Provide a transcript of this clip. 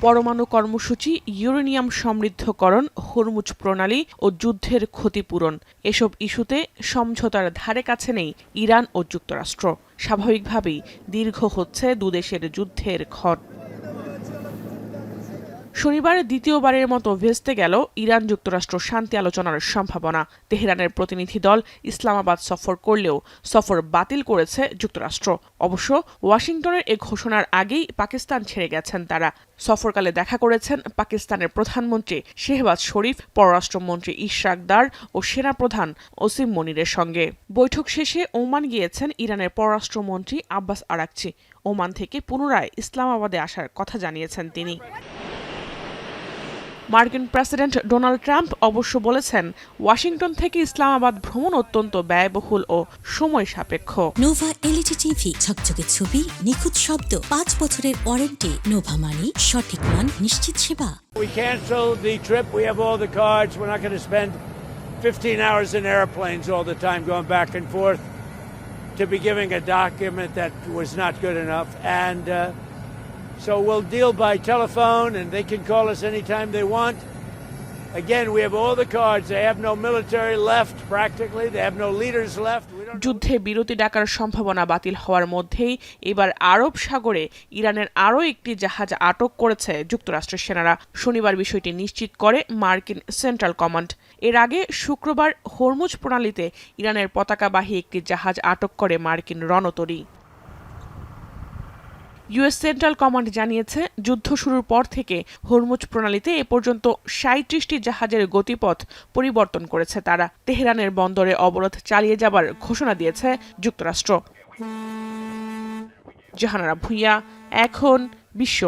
পরমাণু কর্মসূচি, uranium সমৃদ্ধকরণ, Hormuz প্রণালী ও যুদ্ধের ক্ষতিপূরণ এসব ইস্যুতে সমঝোতার ধারে কাছে নেই ইরান ও যুক্তরাষ্ট্র। স্বাভাবিকভাবেই দীর্ঘ হচ্ছে দুদেশের যুদ্ধের ক্ষত। শনিবার দ্বিতীয়বারের মতো ভেস্তে গেল ইরান যুক্তরাষ্ট্র শান্তি আলোচনার সম্ভাবনা। তেহরানের প্রতিনিধি দল ইসলামাবাদ সফর করলেও সফর বাতিল করেছে যুক্তরাষ্ট্র। অবশ্য ওয়াশিংটনের এ ঘোষণার আগেই পাকিস্তান ছেড়ে গেছেন তারা। সফরকালে দেখা করেছেন পাকিস্তানের প্রধানমন্ত্রী শেহবাজ শরীফ, পররাষ্ট্রমন্ত্রী ইশরাক দার ও সেনাপ্রধান ওসিম মনিরের সঙ্গে। বৈঠক শেষে ওমান গিয়েছেন ইরানের পররাষ্ট্রমন্ত্রী আব্বাস আরাকচি। ওমান থেকে পুনরায় ইসলামাবাদে আসার কথা জানিয়েছেন তিনি। মার্কিন প্রেসিডেন্ট ডোনাল্ড ট্রাম্প অবশ্য বলেছেন, ওয়াশিংটন থেকে ইসলামাবাদ ভ্রমণ অত্যন্ত ব্যয়বহুল ও সময় সাপেক্ষ। নোভা এলইডি টিভি, ঝকঝকে ছবি, নিখুঁত শব্দ, 5 বছরের ওয়ারেন্টি। নোভা মানে সঠিক মান, নিশ্চিত সেবা। We canceled the trip. We have all the cards. We're not going to spend 15 hours in airplanes all the time going back and forth to be giving a document that was not good enough. And so we'll deal by telephone, and they can call us anytime they want. Again, we have all the cards. They have no military left, practically. They have no leaders left. যুদ্ধে বিরতি ডাকার সম্ভাবনা বাতিল হওয়ার মধ্যেই এবার আরব সাগরে ইরানের আরও একটি জাহাজ আটক করেছে যুক্তরাষ্ট্রের সেনারা। শনিবার বিষয়টি নিশ্চিত করে মার্কিন সেন্ট্রাল কমান্ড। এর আগে শুক্রবার হরমুজ প্রণালীতে ইরানের পতাকাবাহী একটি জাহাজ আটক করে মার্কিন রণতরী। ইউএস সেন্ট্রাল কমান্ড জানিয়েছে, যুদ্ধ শুরুর পর থেকে হরমুজ প্রণালীতে এ পর্যন্ত ৩৭টি জাহাজের গতিপথ পরিবর্তন করেছে তারা। তেহরানের বন্দরে অবরোধ চালিয়ে যাবার ঘোষণা দিয়েছে যুক্তরাষ্ট্র। জাহানারা ভুঁইয়া, এখন বিশ্ব।